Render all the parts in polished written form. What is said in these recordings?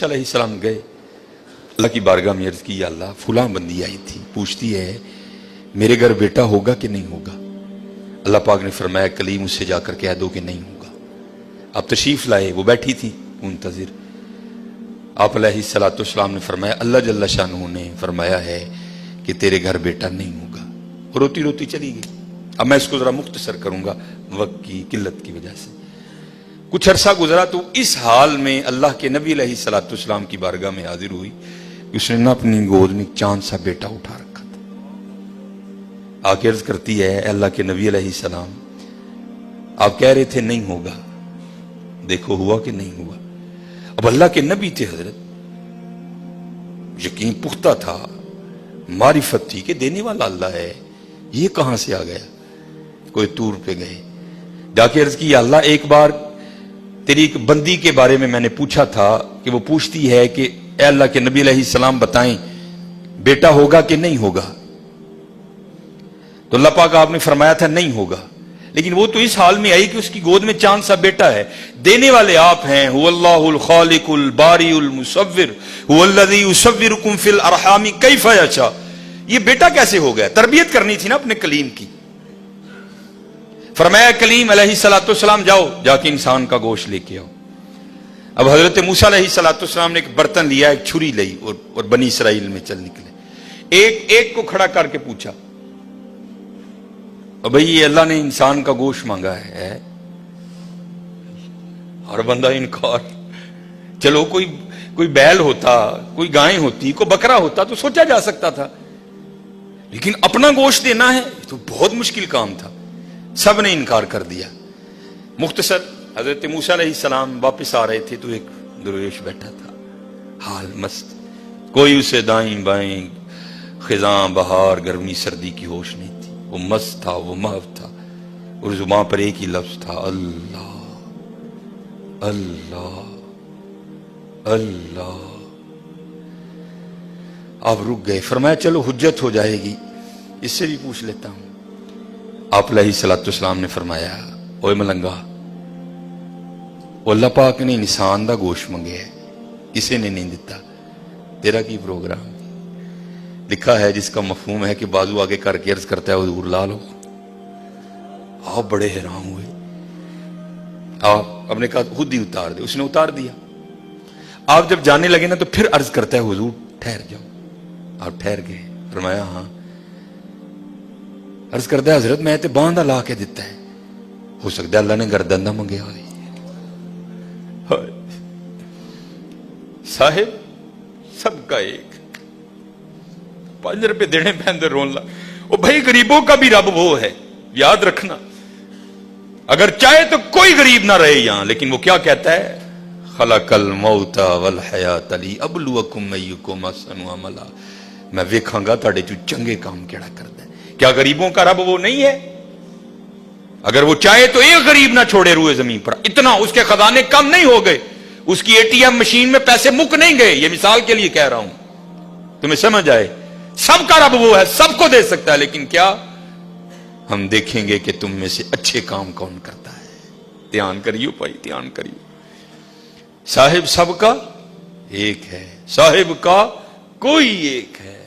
علیہ السلام گئے, اللہ کی بارگاہ میں عرض کی, یا اللہ فلاں بندی آئی تھی, پوچھتی ہے میرے گھر بیٹا ہوگا کہ نہیں ہوگا. اللہ پاک نے فرمایا کلیم اس سے جا کر کہہ دو کہ نہیں ہوگا. آپ تشریف لائے, وہ بیٹھی تھی منتظر. آپ علیہ السلام نے فرمایا اللہ جل شانہ نے فرمایا ہے کہ تیرے گھر بیٹا نہیں ہوگا. روتی روتی چلی گئی. اب میں اس کو ذرا مختصر کروں گا وقت کی قلت کی وجہ سے. کچھ عرصہ گزرا تو اس حال میں اللہ کے نبی علیہ السلام کی بارگاہ میں حاضر ہوئی. اس نے نہ اپنی گود میں چاند سا بیٹا اٹھا رکھا تھا. آ کے عرض کرتی ہے اے اللہ کے نبی علیہ السلام, آپ کہہ رہے تھے نہیں ہوگا, دیکھو ہوا کہ نہیں ہوا. اب اللہ کے نبی تھے حضرت, یقین پختہ تھا, معرفت تھی کہ دینے والا اللہ ہے. یہ کہاں سے آ گیا؟ کوئی طور پہ گئے, جا کے عرض کی یا اللہ ایک بار تیری ایک بندی کے بارے میں نے پوچھا تھا کہ وہ پوچھتی ہے کہ اے اللہ کے نبی علیہ السلام بتائیں بیٹا ہوگا کہ نہیں ہوگا. تو اللہ پاک آپ نے فرمایا تھا نہیں ہوگا, لیکن وہ تو اس حال میں آئی کہ اس کی گود میں چاند سا بیٹا ہے. دینے والے آپ ہیں, هو اللہ الخالق الباری المصور هو الذی یصورکم فی الارحام کیف یشاء. یہ بیٹا کیسے ہو گیا؟ تربیت کرنی تھی نا اپنے کلیم کی. فرمایا کلیم علیہ السلام جاؤ جا کے انسان کا گوشت لے کے آؤ. اب حضرت موسیٰ علیہ السلام نے ایک برتن لیا, ایک چھری لی اور بنی اسرائیل میں چل نکلے. ایک کو کھڑا کر کے پوچھا بھئی یہ اللہ نے انسان کا گوشت مانگا ہے. ہر بندہ انکار. چلو کوئی بیل ہوتا, کوئی گائیں ہوتی, کوئی بکرا ہوتا تو سوچا جا سکتا تھا, لیکن اپنا گوشت دینا ہے تو بہت مشکل کام تھا. سب نے انکار کر دیا. مختصر حضرت موسیٰ علیہ السلام واپس آ رہے تھے تو ایک درویش بیٹھا تھا, حال مست, کوئی اسے دائیں بائیں خزاں بہار گرمی سردی کی ہوش نہیں تھی. وہ مست تھا, وہ محو تھا, اور زبان پر ایک ہی لفظ تھا اللہ اللہ اللہ. آپ رک گئے. فرمایا چلو حجت ہو جائے گی, اس سے بھی پوچھ لیتا ہوں. آپ علیہ السلام نے فرمایا اوے ملنگا, اللہ پاک نے انسان دا گوشت منگے ہے, کسی نے نہیں دیتا, تیرا کی پروگرام. لکھا ہے جس کا مفہوم ہے کہ بازو آگے کر کے عرض کرتا ہے حضور لا لو. آپ بڑے حیران ہوئے. آپ نے کہا خود ہی اتار دے. اس نے اتار دیا. آپ جب جانے لگے نا تو پھر عرض کرتا ہے حضور ٹھہر جاؤ. آپ ٹھہر گئے. فرمایا ہاں. عرض کرتا ہے حضرت میں تے باندھا لا کے دیتا ہے, ہو سکتا ہے اللہ نے گردن نہ منگیا ہوئے. صاحب سب کا ایک, 5 روپے دینے پہ اندر رون لا. وہ بھائی غریبوں کا بھی رب وہ ہے, یاد رکھنا. اگر چاہے تو کوئی غریب نہ رہے یہاں, لیکن وہ کیا کہتا ہے خلق الموت والحیات لیبلوکم ایکم احسن عملا. میں ویکھاں گا تہاڈے چوں چنگے کام کیڑا کردا ہے. کیا غریبوں کا رب وہ نہیں ہے؟ اگر وہ چاہے تو ایک غریب نہ چھوڑے روئے زمین پر. اتنا اس کے خزانے کم نہیں ہو گئے, اس کی ATM مشین میں پیسے مک نہیں گئے. یہ مثال کے لیے کہہ رہا ہوں تمہیں سمجھ آئے. سب کا رب وہ ہے, سب کو دے سکتا ہے, لیکن کیا ہم دیکھیں گے کہ تم میں سے اچھے کام کون کرتا ہے. دھیان کریو بھائی, دھیان کریو. صاحب سب کا ایک ہے, صاحب کا کوئی ایک ہے.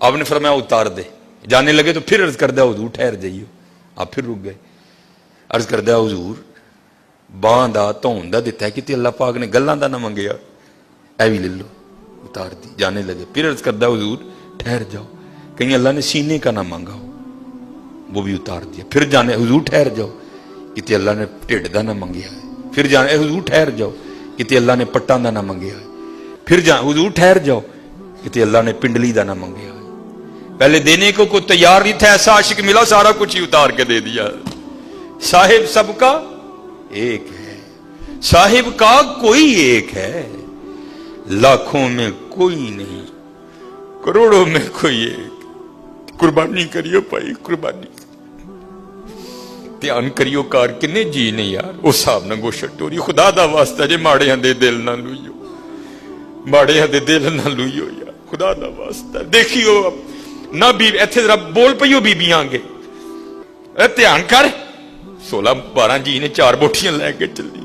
آپ نے فرمایا اتار دے. جانے لگے تو پھر عرض کر دیا حضور ٹھہر جائیو. آپ پھر رک گئے. عرض کر دیا حضور باں دا تون دا دیتا ہے کہ اللہ پاک نے گلاں دا نہ منگیا, اے بھی لے لو. اتار دی. جانے لگے. پھر عرض کر دیا حضور ٹھہر جاؤ, کہیں اللہ نے سینے کا نہ مانگا ہو, وہ بھی اتار دیا. پھر جانے حضور ٹھہر جاؤ, کہ اللہ نے ٹھڈ دا نہ منگیا ہے. پھر جانے حضور ٹھہر جاؤ, کہ اللہ نے پٹاں دا نہ منگیا ہے. پھر حضور ٹھہر جاؤ, کہ اللہ نے پنڈلی دا نہ منگیا ہے. پہلے دینے کو کوئی تیار نہیں تھا, ایسا عاشق ملا سارا کچھ ہی اتار کے دے دیا. صاحب سب کا ایک ہے, صاحب کا کوئی ایک ہے, لاکھوں میں کوئی نہیں, کروڑوں میں کوئی ایک. قربانی کریو بھائی, قربانی دھیان کریو. کار کنے جی نے یار اس صاحب نہ گوشت ٹوری. خدا دا واسطہ جے ماڑے دے دل نہ لوئیو, ماڑے دے دل نہ لوئیو یار, خدا دا واسطہ. دیکھیو نہ بھی ایتھے ذرا بول پیو بیبیاں گے, دھیان کر. 16-12 جی نے 4 بوٹیاں لے کے چلی.